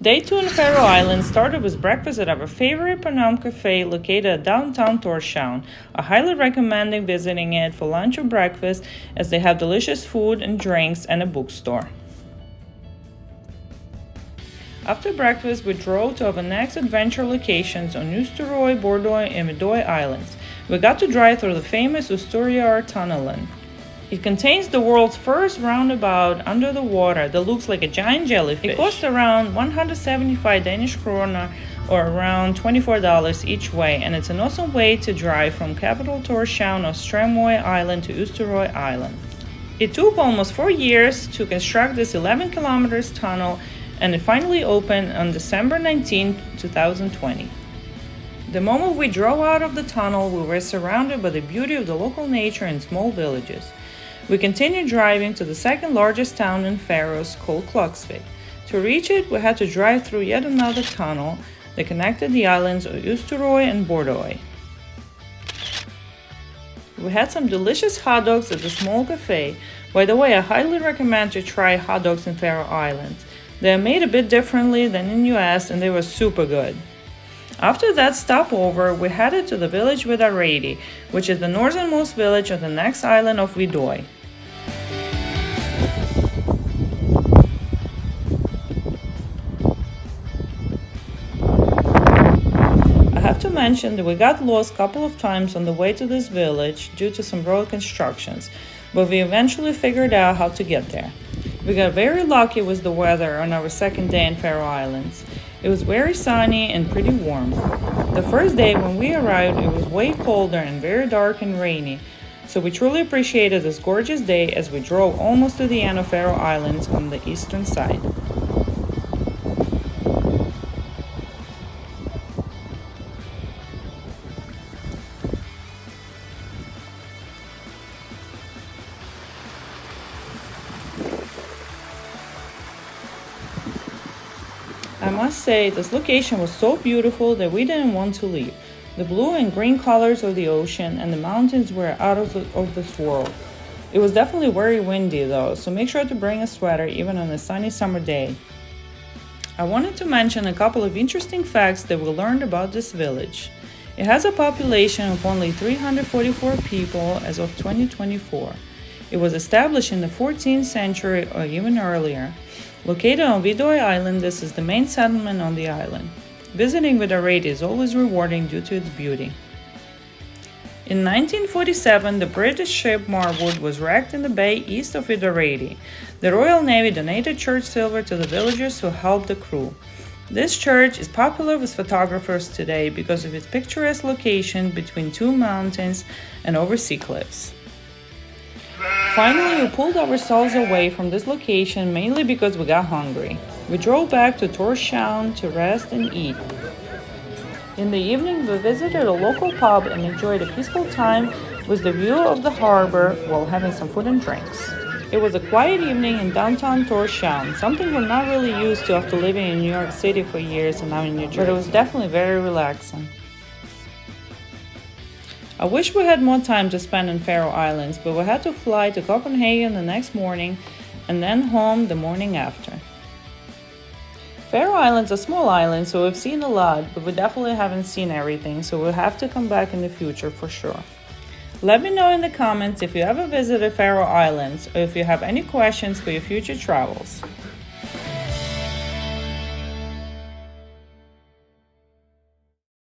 Day 2 in Faroe Islands started with breakfast at our favorite Paname Cafe located at downtown Torshavn. I highly recommend visiting it for lunch or breakfast as they have delicious food and drinks and a bookstore. After breakfast, we drove to our next adventure locations on Eysturoy, Vidoy, and Vidoy Islands. We got to drive through the famous Eysturoyartunnilin. It contains the world's first roundabout under the water that looks like a giant jellyfish. It costs around 175 Danish kroner or around $24 each way, and it's an awesome way to drive from capital Torshavn of Strömøy Island to Eysturoy Island. It took almost 4 years to construct this 11 kilometers tunnel, and it finally opened on December 19, 2020. The moment we drove out of the tunnel, we were surrounded by the beauty of the local nature and small villages. We continued driving to the second largest town in Faroes called Klaksvik. To reach it, we had to drive through yet another tunnel that connected the islands of Eysturoy and Vidoy. We had some delicious hot dogs at the small cafe. By the way, I highly recommend to try hot dogs in Faroe Islands. They are made a bit differently than in US and they were super good. After that stopover, we headed to the village Viðareiði, which is the northernmost village on the next island of Viðoy. I have to mention that we got lost a couple of times on the way to this village due to some road constructions, but we eventually figured out how to get there. We got very lucky with the weather on our second day in Faroe Islands. It was very sunny and pretty warm. The first day when we arrived, it was way colder and very dark and rainy, so we truly appreciated this gorgeous day as we drove almost to the end of Faroe Islands on the eastern side. I must say, this location was so beautiful that we didn't want to leave. The blue and green colors of the ocean and the mountains were out of this world. It was definitely very windy though, so make sure to bring a sweater even on a sunny summer day. I wanted to mention a couple of interesting facts that we learned about this village. It has a population of only 344 people as of 2024. It was established in the 14th century or even earlier. Located on Viðoy Island, this is the main settlement on the island. Visiting Viðareiði is always rewarding due to its beauty. In 1947, the British ship Marwood was wrecked in the bay east of Viðareiði. The Royal Navy donated church silver to the villagers who helped the crew. This church is popular with photographers today because of its picturesque location between two mountains and over sea cliffs. Finally, we pulled ourselves away from this location mainly because we got hungry. We drove back to Torshavn to rest and eat. In the evening, we visited a local pub and enjoyed a peaceful time with the view of the harbor while having some food and drinks. It was a quiet evening in downtown Torshavn, something we're not really used to after living in New York City for years and now in New Jersey, but it was definitely very relaxing. I wish we had more time to spend in Faroe Islands, but we had to fly to Copenhagen the next morning and then home the morning after. Faroe Islands are small islands, so we've seen a lot, but we definitely haven't seen everything, so we'll have to come back in the future for sure. Let me know in the comments if you ever visited Faroe Islands or if you have any questions for your future travels.